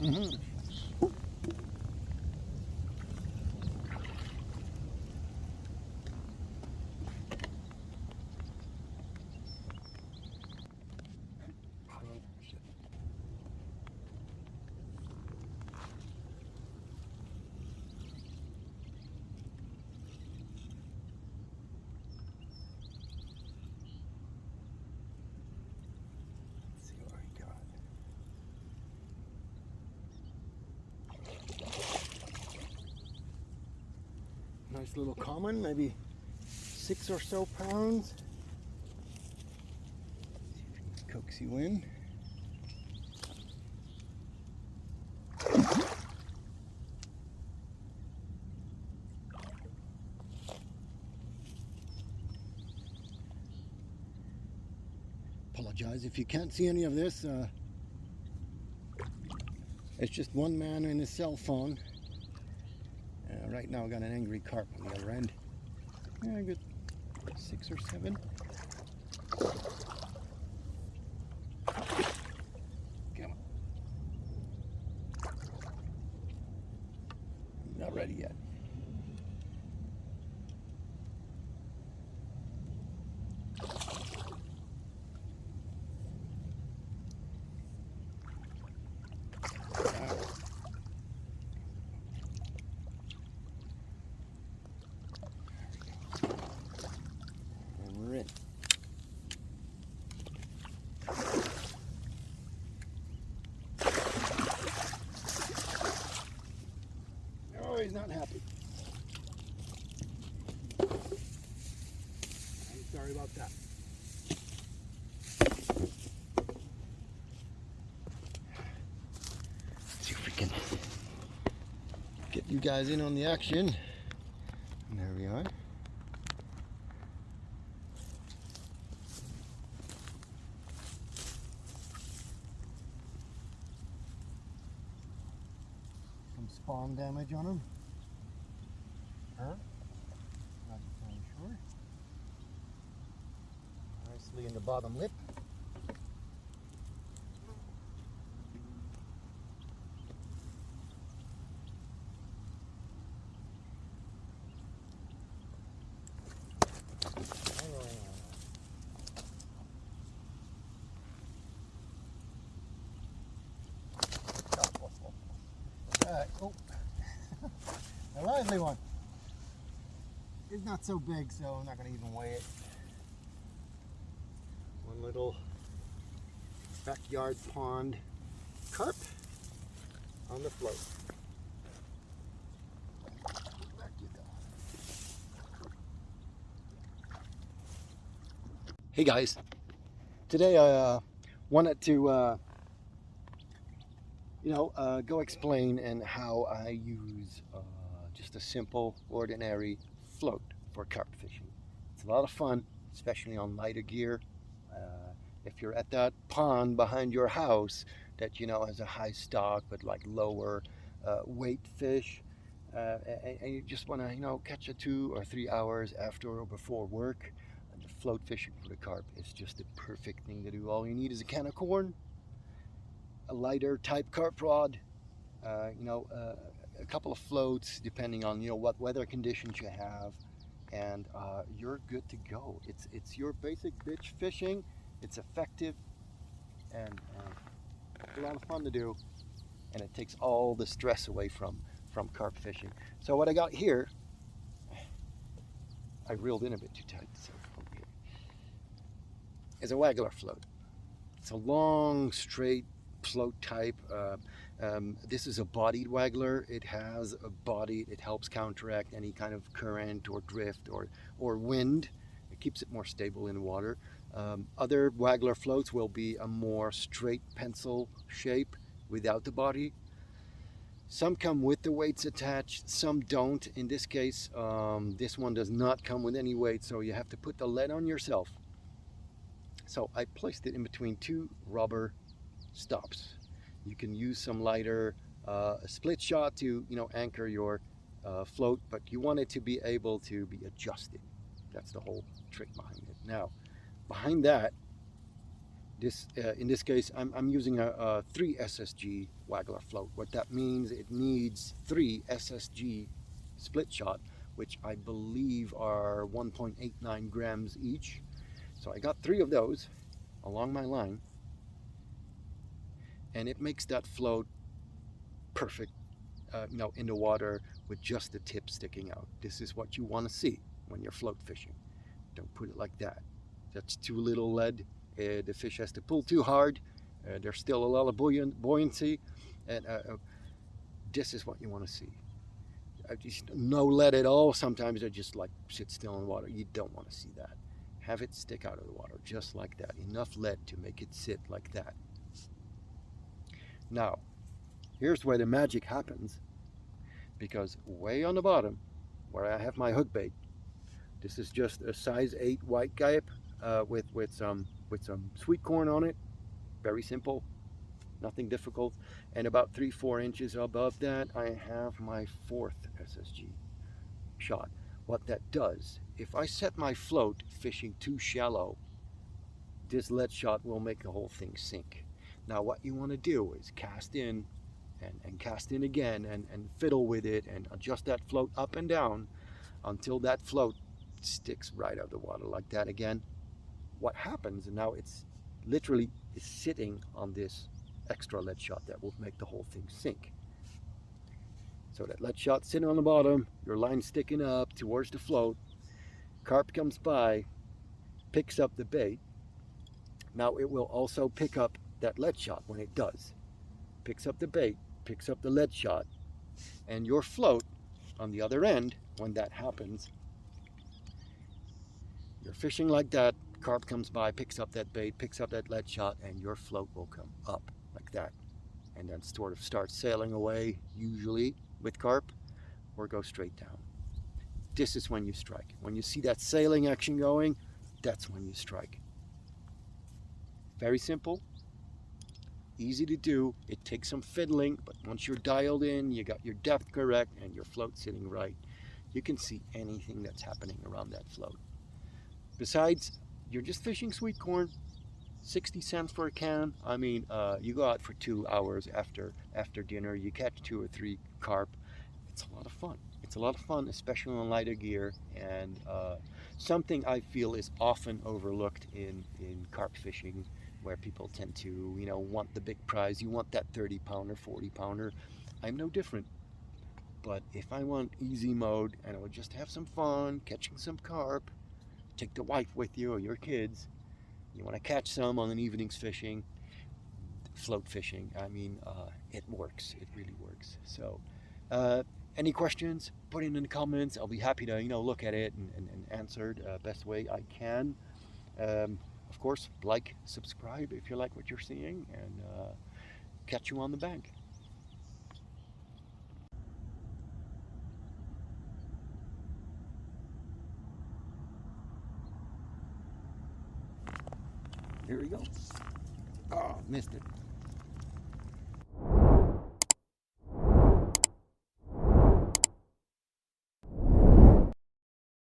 Mm-hmm. Nice little common, maybe 6 or so pounds. See if we can coax you in. Apologize if you can't see any of this. It's just one man and his cell phone. Right now I got an angry carp on the other end. Yeah, good 6 or 7. Come on. Not ready yet. He's not happy. I'm sorry about that. Let's see if we can get you guys in on the action. And there we are. Some spawn damage on him. Not entirely sure. Nicely in the bottom lip. Oh, a lively one. It's not so big, so I'm not going to even weigh it. One little backyard pond carp on the float. Back you go. Hey guys, today I wanted to go explain and how I use just a simple, ordinary float for carp fishing. It's a lot of fun, especially on lighter gear. If you're at that pond behind your house that has a high stock but like lower weight fish, and you just want to catch a 2 or 3 hours after or before work, the float fishing for the carp is just the perfect thing to do. All you need is a can of corn, a lighter type carp rod, a couple of floats depending on what weather conditions you have, and you're good to go. It's your basic beach fishing. It's effective and it's a lot of fun to do, and it takes all the stress away from carp fishing. So what I got here, I reeled in a bit too tight, so here is a Waggler float. It's a long, straight float type. This is a bodied Waggler. It has a body. It helps counteract any kind of current or drift or wind. It keeps it more stable in water. Other Waggler floats will be a more straight pencil shape without the body. Some come with the weights attached, some don't. In this case, this one does not come with any weight, so you have to put the lead on yourself. So I placed it in between 2 rubber stops. You can use some lighter split shot to anchor your float, but you want it to be able to be adjusted. That's the whole trick behind it. Now, behind that, In this case, I'm using a 3 SSG Waggler float. What that means, it needs 3 SSG split shot, which I believe are 1.89 grams each. So I got 3 of those along my line, and it makes that float perfect, in the water with just the tip sticking out. This is what you want to see when you're float fishing. Don't put it like that. That's too little lead. The fish has to pull too hard. There's still a lot of buoyancy, and this is what you want to see. No lead at all. Sometimes they just like sit still in water. You don't want to see that. Have it stick out of the water just like that. Enough lead to make it sit like that. Now, here's where the magic happens, because way on the bottom, where I have my hook bait, this is just a size 8 white carp with some sweet corn on it. Very simple, nothing difficult. And about 3-4 inches above that, I have my 4th SSG shot. What that does, if I set my float fishing too shallow, this lead shot will make the whole thing sink. Now what you want to do is cast in and cast in again and fiddle with it and adjust that float up and down until that float sticks right out of the water like that again. What happens, and now it's literally is sitting on this extra lead shot that will make the whole thing sink. So that lead shot sitting on the bottom, your line sticking up towards the float, carp comes by, picks up the bait. Now it will also pick up that lead shot when it does. Picks up the bait, picks up the lead shot, and your float on the other end, when that happens, you're fishing like that, carp comes by, picks up that bait, picks up that lead shot, and your float will come up like that. And then sort of start sailing away, usually with carp, or go straight down. This is when you strike. When you see that sailing action going, that's when you strike. Very simple, easy to do. It takes some fiddling, but once you're dialed in, you got your depth correct, and your float sitting right, you can see anything that's happening around that float. Besides, you're just fishing sweet corn, 60 cents for a can. I mean, you go out for 2 hours after dinner, you catch 2 or 3 carp. It's a lot of fun. It's a lot of fun, especially on lighter gear, and something I feel is often overlooked in carp fishing, where people tend to, want the big prize. You want that 30-pounder, 40-pounder. I'm no different. But if I want easy mode and I would just have some fun catching some carp, take the wife with you or your kids, you want to catch some on an evening's fishing, float fishing, I mean, it works. It really works. So any questions, put it in the comments. I'll be happy to look at it and answer it best way I can. Of course, like, subscribe if you like what you're seeing, and catch you on the bank. Here we go. Oh, missed it.